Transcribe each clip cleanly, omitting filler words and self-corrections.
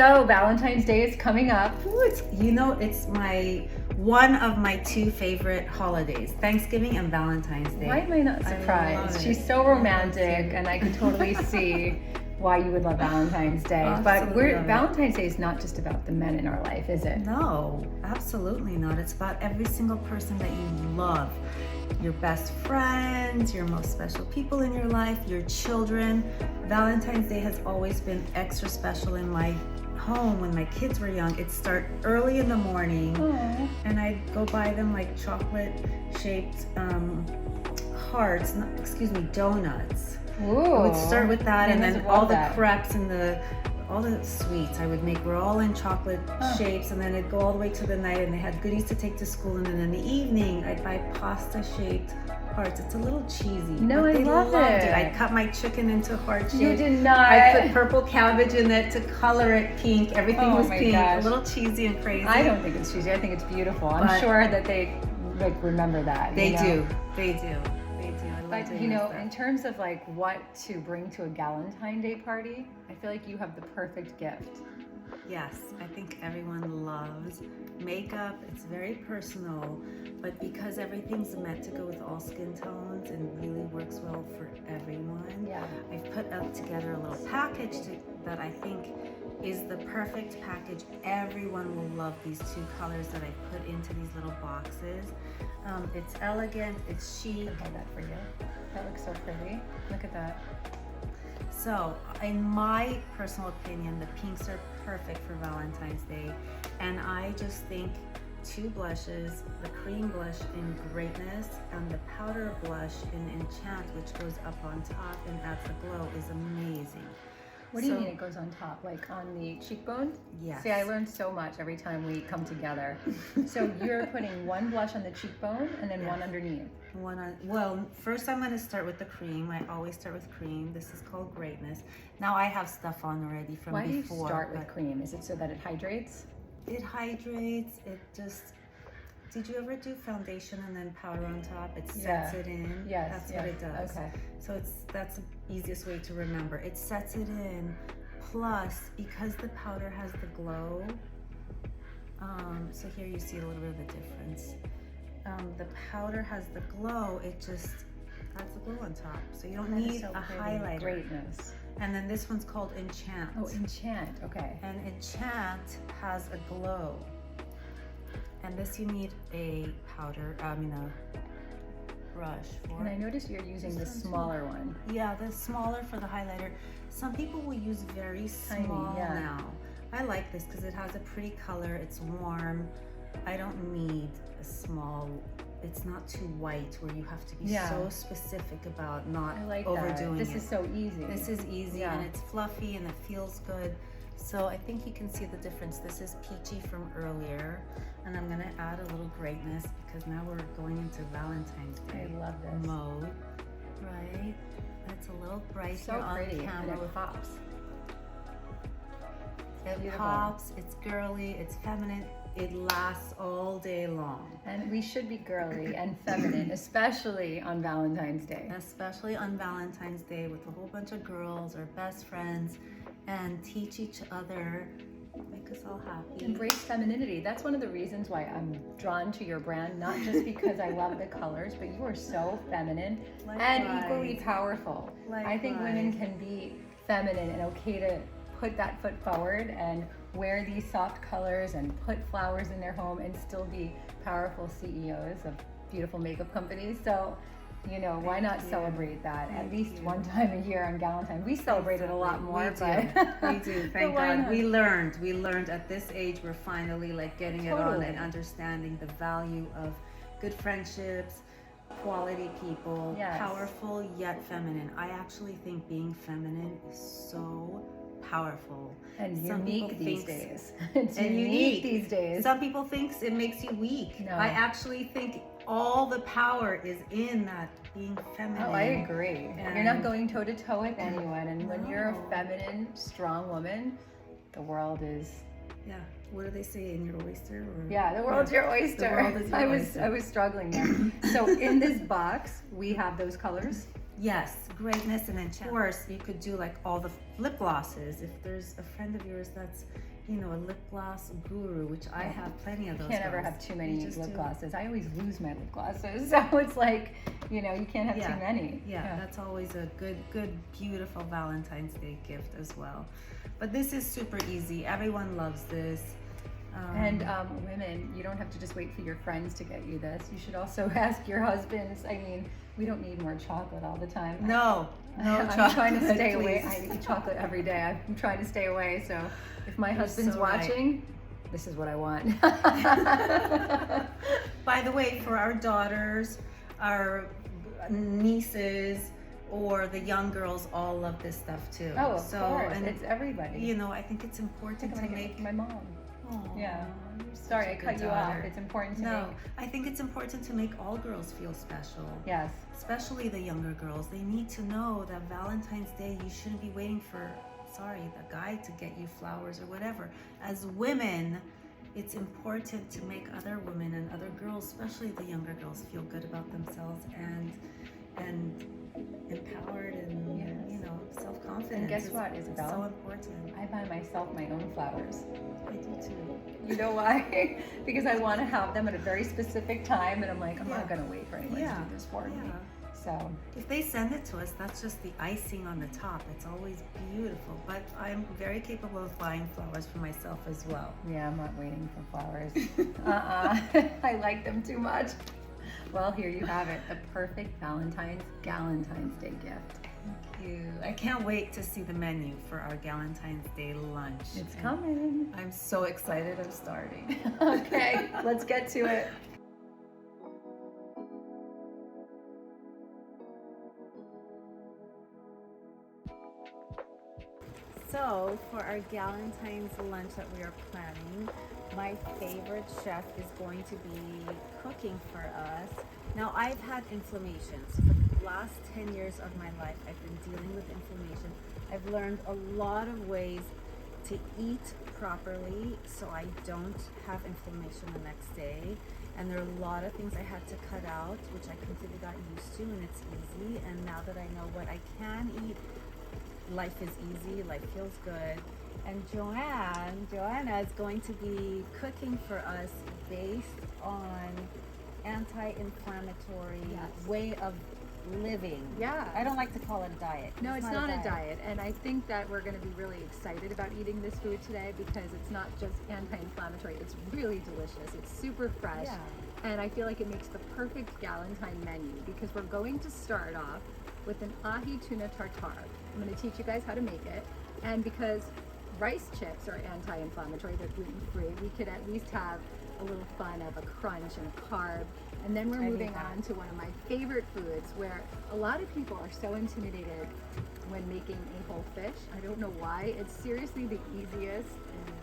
So Valentine's Day is coming up. Ooh, it's one of my two favorite holidays, Thanksgiving and Valentine's Day. Why am I not surprised? She's so romantic, and I can totally see why you would love Valentine's Day. Absolutely. But Valentine's Day is not just about the men in our life, is it? No, absolutely not. It's about every single person that you love. Your best friends, your most special people in your life, your children. Valentine's Day has always been extra special in my home when my kids were young. It'd start early in the morning. Aww. And I'd go buy them like chocolate shaped donuts. Ooh. I would start with that, and then all the that. crepes and all the sweets I would make were all in chocolate shapes, and then it'd go all the way to the night, and they had goodies to take to school, and then in the evening I'd buy pasta shaped hearts. It's a little cheesy. No, but I they loved it. I'd cut my chicken into heart shapes. You did not. I put purple cabbage in it to color it pink. Everything was my pink. gosh. A little cheesy and crazy. I don't think it's cheesy. I think it's beautiful. I'm sure that they remember that. They do. But in terms of like what to bring to a Galentine Day party, I feel like you have the perfect gift. Yes, I think everyone loves makeup. It's very personal, but because everything's meant to go with all skin tones and really works well for everyone, I've put up together a little package that I think is the perfect package. Everyone will love these two colors that I put into these little boxes. It's elegant, it's chic. I have that for you. That looks so pretty. Look at that. So, in my personal opinion, the pinks are perfect for Valentine's Day. And I just think two blushes, the cream blush in Greatness and the powder blush in Enchant, which goes up on top and adds the glow, is amazing. What do you mean it goes on top? Like on the cheekbone? Yes. See, I learn so much every time we come together. So you're putting one blush on the cheekbone and then one underneath. Well, first I'm going to start with the cream. I always start with cream. This is called Greatness. Now I have stuff on already from before. Why do you start with cream? Is it so that it hydrates? It hydrates. Did you ever do foundation and then powder on top? It sets it in. Yes. That's what it does. Okay. So that's the easiest way to remember. It sets it in. Plus, because the powder has the glow, so here you see a little bit of a difference. The powder has the glow, it just adds the glow on top. So you don't need a highlighter. Greatness. And then this one's called Enchant. Oh, Enchant, okay. And Enchant has a glow. And this you need a brush for. And I noticed you're using the smaller one. Yeah, the smaller for the highlighter. Some people will use very small now. I like this because it has a pretty color, it's warm. I don't need a small, it's not too white where you have to be so specific about not overdoing it. This is so easy. This is easy and it's fluffy and it feels good. So I think you can see the difference. This is peachy from earlier, and I'm gonna add a little Greatness because now we're going into Valentine's Day mode, right? And it's a little bright so here pretty, on camera. And it pops. It pops, it's girly, it's feminine, it lasts all day long. And we should be girly and feminine, especially on Valentine's Day. Especially on Valentine's Day with a whole bunch of girls or best friends, and teach each other, make us all happy. Embrace femininity. That's one of the reasons why I'm drawn to your brand, not just because I love the colors, but you are so feminine and equally powerful. I think women can be feminine and okay to put that foot forward and wear these soft colors and put flowers in their home and still be powerful CEOs of beautiful makeup companies. So, why not celebrate that at least one time a year on Galentine? We celebrate it a lot more. We do. Thank God. We learned at this age, we're finally getting it on and understanding the value of good friendships, quality people, powerful yet feminine. I actually think being feminine is so powerful and unique these days. It's unique these days. Some people think it makes you weak. No. I actually think all the power is in that being feminine. Oh, I agree. And you're not going toe to toe with anyone. And when you're a feminine, strong woman, the world is. Yeah. What do they say, in your oyster? The world's your oyster. The world is your oyster. I was struggling there. So in this box, we have those colors. Yes, greatness and enchant. Of course, you could do like all the lip glosses. If there's a friend of yours that's, you know, a lip gloss guru, which I have plenty of those. You can't ever have too many lip glosses. I always lose my lip glosses, so it's like, you know, you can't have too many. Yeah, that's always a good, beautiful Valentine's Day gift as well. But this is super easy. Everyone loves this. And women, you don't have to just wait for your friends to get you this. You should also ask your husbands. I mean, we don't need more chocolate all the time. No chocolate. I'm trying to stay away. I eat chocolate every day. I'm trying to stay away. So if my husband's watching, this is what I want. By the way, for our daughters, our nieces, or the young girls all love this stuff too. Oh, of course. And it's everybody. You know, I think it's important to make my mom. Aww, yeah. Sorry, I cut you off. It's important to make. I think it's important to make all girls feel special. Yes. Especially the younger girls. They need to know that Valentine's Day, you shouldn't be waiting for, the guy to get you flowers or whatever. As women, it's important to make other women and other girls, especially the younger girls, feel good about themselves and empowered and you know, self-confident. And guess what, Isabel? It's so important. I buy myself my own flowers. I do too. You know why? Because I want to have them at a very specific time, and I'm like, I'm not going to wait for anyone to do this for me. So if they send it to us, that's just the icing on the top. It's always beautiful. But I'm very capable of buying flowers for myself as well. Yeah, I'm not waiting for flowers. I like them too much. Well, here you have it, the perfect Galentine's Day gift. Thank you. I can't wait to see the menu for our Galentine's Day lunch. It's coming. I'm so excited. I'm starting. Okay, let's get to it. So for our Galentine's lunch that we are planning, my favorite chef is going to be cooking for us. Now, I've had inflammations. For the last 10 years of my life, I've been dealing with inflammation. I've learned a lot of ways to eat properly so I don't have inflammation the next day. And there are a lot of things I had to cut out, which I completely got used to, and it's easy. And now that I know what I can eat, life is easy, life feels good. And Joanna is going to be cooking for us based on anti-inflammatory way of living. Yeah. I don't like to call it a diet. No, it's not a diet. And I think that we're going to be really excited about eating this food today because it's not just anti-inflammatory. It's really delicious. It's super fresh. Yeah. And I feel like it makes the perfect Galentine menu because we're going to start off with an ahi tuna tartare. I'm going to teach you guys how to make it. And because rice chips are anti-inflammatory, they're gluten-free, we could at least have a little fun of a crunch and a carb. And then we're moving on to one of my favorite foods where a lot of people are so intimidated when making a whole fish. I don't know why. It's seriously the easiest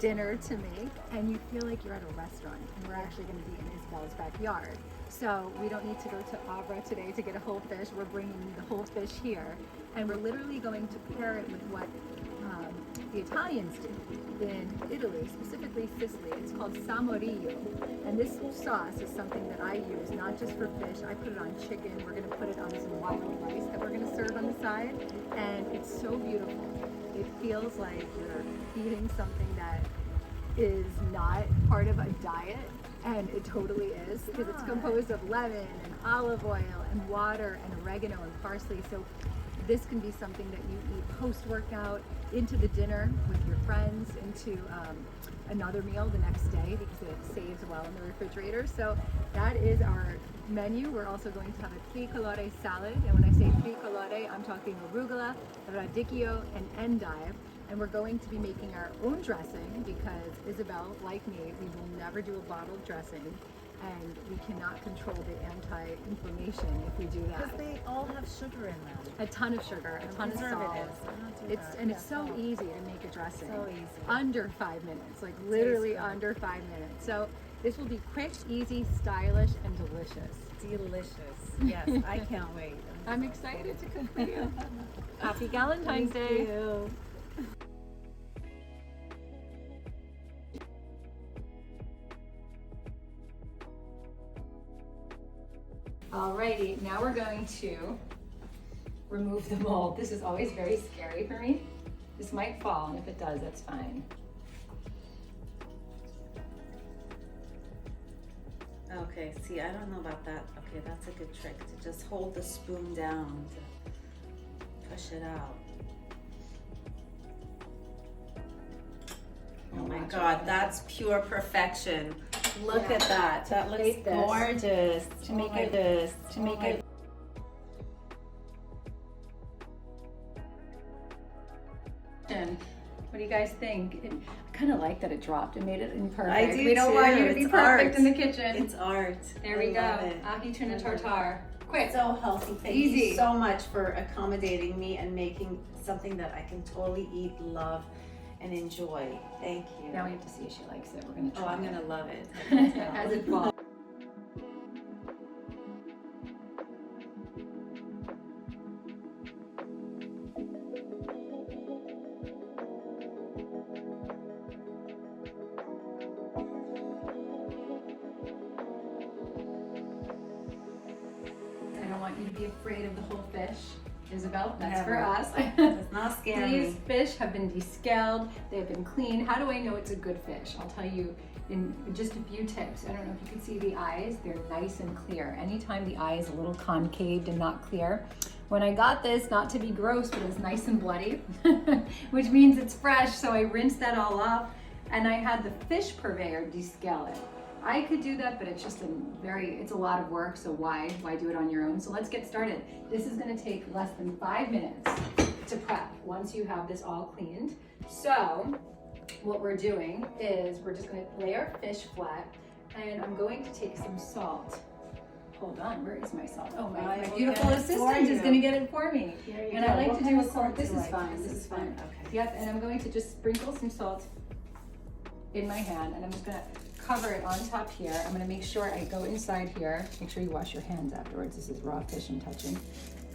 dinner to make, and you feel like you're at a restaurant, and we're actually going to be in Isabel's backyard. So we don't need to go to Abra today to get a whole fish. We're bringing the whole fish here, and we're literally going to pair it with what the Italians do in Italy, specifically Sicily. It's called samorillo, and this sauce is something that I use not just for fish. I put it on chicken. We're going to put it on some wild rice that we're going to serve on the side, and it's so beautiful. It feels like you're eating something that is not part of a diet, and it totally is because it's composed of lemon and olive oil and water and oregano and parsley. So this can be something that you eat post-workout, into the dinner with your friends, into another meal the next day because it saves well in the refrigerator. So that is our menu. We're also going to have a tricolore salad, and when I say tricolore, I'm talking arugula, radicchio, and endive. And we're going to be making our own dressing because Isabel, like me, we will never do a bottled dressing, and we cannot control the anti-inflammation if we do that. Because they all have sugar in them. A ton of sugar, a ton of salt. It's so easy to make a dressing. So easy. Under 5 minutes, like literally under 5 minutes. So this will be quick, easy, stylish, and delicious. Delicious. Yes, I can't wait. I'm excited to cook for you. Happy Galentine's Day. Thank you. Alrighty, now we're going to remove the mold. This is always very scary for me. This might fall, and if it does, that's fine. Okay, see, I don't know about that. Okay, that's a good trick, to just hold the spoon down to push it out. Oh my God, that's pure perfection. Look at that. That looks gorgeous. To make it this, to make it. What do you guys think? I kind of like that it dropped. It made it imperfect. I do We don't too. want you to be It's perfect art. in the kitchen. It's art. There we go. Ahi tuna tartare. Quick. So healthy. Thank Easy. you so much for accommodating me and making something that I can totally eat, love, and enjoy. Thank you. Now we have to see if she likes it. We're gonna try. Oh, I'm gonna love it. As it falls. I don't want you to be afraid of the whole fish. Isabel, that's for us. Does not scare These me. fish have been descaled, they've been cleaned. How do I know it's a good fish? I'll tell you in just a few tips. I don't know if you can see the eyes, they're nice and clear. Anytime the eye is a little concaved and not clear. When I got this, not to be gross, but it's nice and bloody, which means it's fresh, so I rinsed that all off, and I had the fish purveyor descale it. I could do that, but it's just it's a lot of work, so why do it on your own? So let's get started. This is gonna take less than 5 minutes to prep once you have this all cleaned. So what we're doing is we're just gonna lay our fish flat, and I'm going to take some salt. Hold on, where is my salt? Oh, my beautiful assistant is gonna get it for me. And I like to do a quart. This is fine, this is fine. Okay. Yep, and I'm going to just sprinkle some salt in my hand, and I'm just gonna cover it on top here. I'm gonna make sure I go inside here. Make sure you wash your hands afterwards. This is raw fish I'm touching.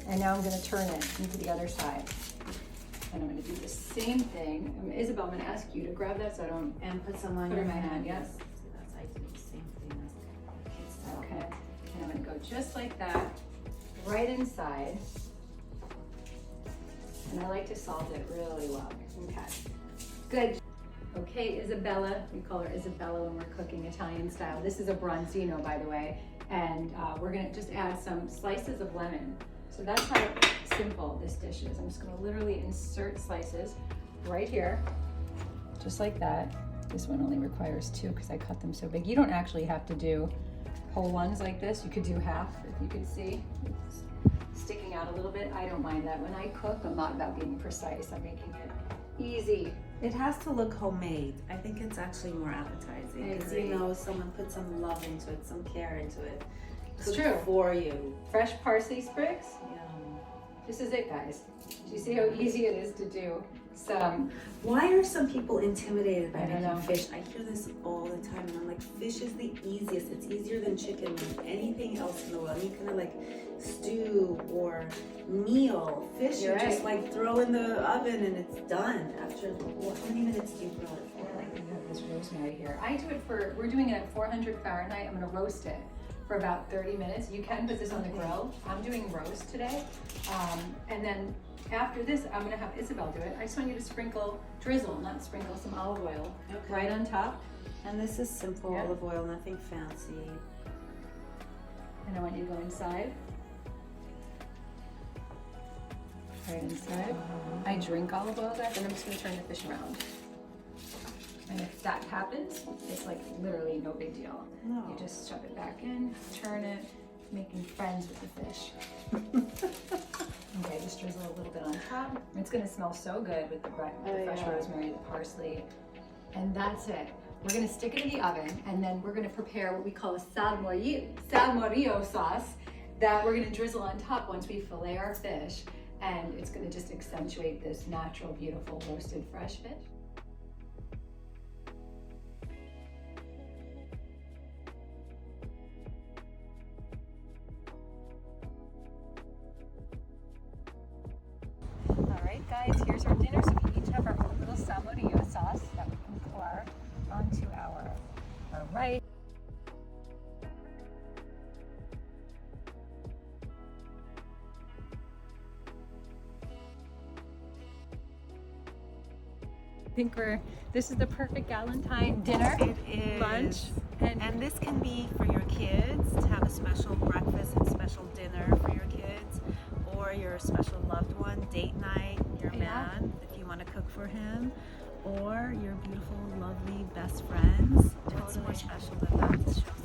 And now I'm gonna turn it into the other side. And I'm gonna do the same thing. Isabel, I'm gonna ask you to grab that so I don't And put some on put it your in my hand. hand. Yes. That's, I do the same thing as Okay. And I'm gonna go just like that, right inside. And I like to salt it really well. Okay. Good. Okay, Isabella, we call her Isabella when we're cooking Italian style. This is a bronzino, by the way, and we're gonna just add some slices of lemon. So that's how simple this dish is. I'm just gonna literally insert slices right here, just like that. This one only requires 2 because I cut them so big. You don't actually have to do whole ones like this. You could do half, if you could see. It's sticking out a little bit. I don't mind that. When I cook, I'm not about being precise. I'm making it easy. It has to look homemade. I think it's actually more appetizing because you know someone put some love into it, some care into it. It's true. For you. Fresh parsley sprigs. Yum. This is it, guys. Do you see how easy it is to do? So, Why are some people intimidated by I don't making know. fish? I hear this all the time, and I'm like, fish is the easiest. It's easier than chicken or anything else in the world. Any kind of like stew or meal. Fish, You're you just right. like throw in the oven and it's done. After how many minutes do you grill it for? I like that you have this rosemary here. I do it we're doing it at 400 Fahrenheit. I'm gonna roast it for about 30 minutes. You can put this on the grill. I'm doing roast today. And then after this, I'm gonna have Isabel do it. I just want you to drizzle, not sprinkle, some olive oil right on top. And this is simple Yeah. olive oil, nothing fancy. And I want you to go inside. Right inside. I drink olive oil, guys, and I'm just gonna turn the fish around. And if that happens, it's like literally no big deal. No. You just shove it back in, turn it, making friends with the fish. Okay, just drizzle a little bit on top. It's gonna smell so good with the fresh rosemary, the parsley, and that's it. We're gonna stick it in the oven, and then we're gonna prepare what we call a salmorillo sauce that we're gonna drizzle on top once we fillet our fish, and it's gonna just accentuate this natural, beautiful, roasted fresh fish. All right, guys, here's our dinner. So we each have our own little salmorillo sauce that we can pour onto our rice. think this is the perfect Galentine dinner. It is. Lunch. And this can be for your kids to have a special breakfast and special dinner for your kids, or your special loved one, date night, your man, if you want to cook for him, or your beautiful, lovely best friends. What's more special than that? It shows